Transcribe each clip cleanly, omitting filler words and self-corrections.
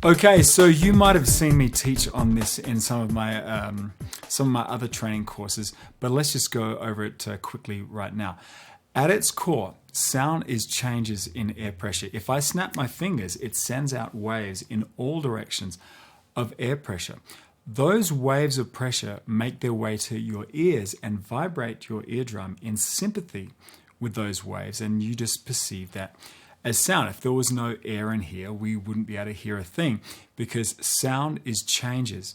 Okay, so you might have seen me teach on this in some of my other training courses, but let's just go over it quickly right now. At its core, sound is changes in air pressure. If I snap my fingers, it sends out waves in all directions of air pressure. Those waves of pressure make their way to your ears and vibrate your eardrum in sympathy with those waves, and you just perceive that as sound. If there was no air in here, we wouldn't be able to hear a thing, because sound is changes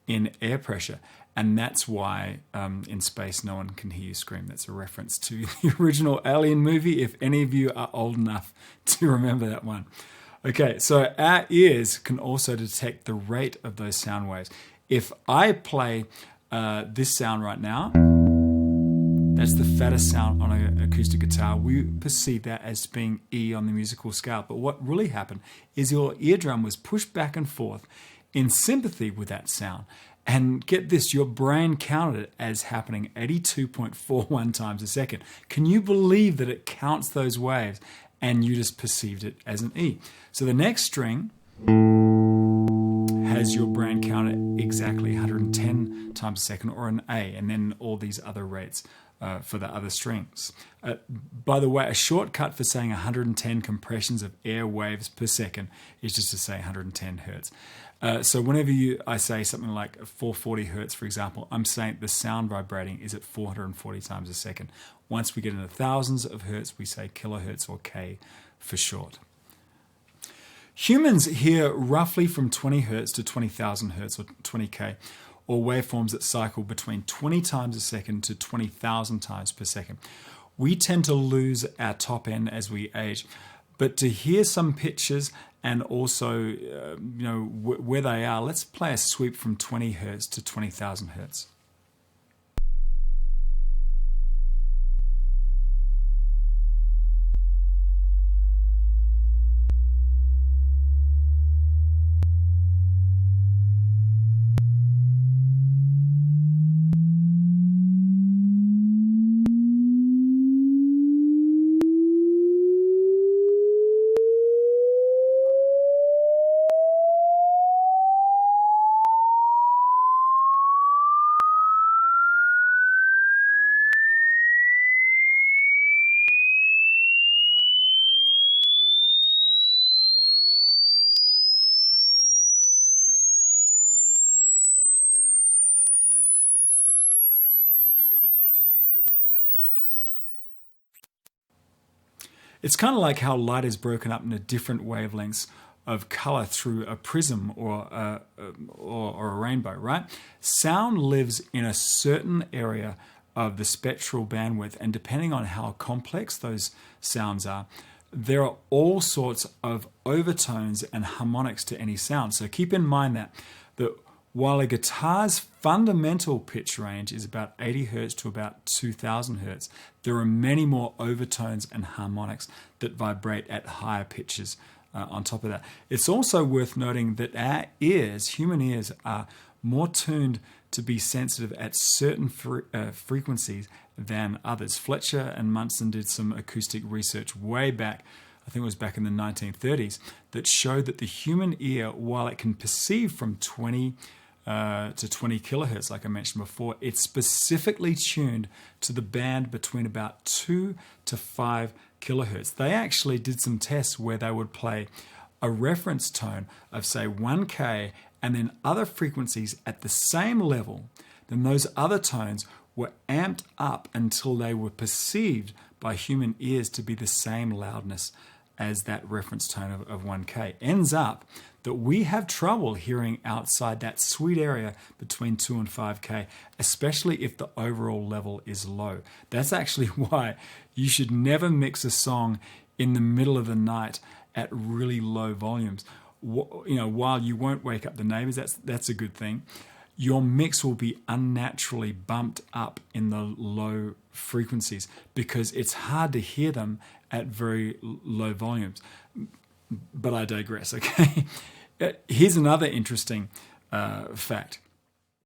in air pressure. And that's why in space no one can hear you scream. That's a reference to the original Alien movie, if any of you are old enough to remember that one. Okay, so our ears can also detect the rate of those sound waves. If I play this sound right now, that's the fattest sound on an acoustic guitar. We perceive that as being E on the musical scale. But what really happened is your eardrum was pushed back and forth in sympathy with that sound. And get this, your brain counted it as happening 82.41 times a second. Can you believe that it counts those waves and you just perceived it as an E? So the next string has your brain count it exactly 110 times a second, or an A, and then all these other rates for the other strings. By the way, a shortcut for saying 110 compressions of air waves per second is just to say 110 hertz. So whenever I say something like 440 hertz, for example, I'm saying the sound vibrating is at 440 times a second. Once we get into thousands of hertz, we say kilohertz, or K for short. Humans hear roughly from 20 hertz to 20,000 hertz, or 20K, or waveforms that cycle between 20 times a second to 20,000 times per second. We tend to lose our top end as we age, but to hear some pitches and also where they are, let's play a sweep from 20 hertz to 20,000 hertz. It's kind of like how light is broken up into different wavelengths of color through a prism or a rainbow, right? Sound lives in a certain area of the spectral bandwidth, and depending on how complex those sounds are, there are all sorts of overtones and harmonics to any sound. So keep in mind that while a guitar's fundamental pitch range is about 80 hertz to about 2000 hertz, there are many more overtones and harmonics that vibrate at higher pitches on top of that. It's also worth noting that our ears, human ears, are more tuned to be sensitive at certain frequencies than others. Fletcher and Munson did some acoustic research way back, I think it was back in the 1930s, that showed that the human ear, while it can perceive from 20 to 20 kilohertz, like I mentioned before, it's specifically tuned to the band between about 2 to 5 kilohertz. They actually did some tests where they would play a reference tone of, say, 1K, and then other frequencies at the same level. Then those other tones were amped up until they were perceived by human ears to be the same loudness as that reference tone of 1K. Ends up that we have trouble hearing outside that sweet area between 2 and 5K, especially if the overall level is low. That's actually why you should never mix a song in the middle of the night at really low volumes. While you won't wake up the neighbors, that's a good thing, your mix will be unnaturally bumped up in the low frequencies because it's hard to hear them at very low volumes. But I digress, okay? Here's another interesting fact.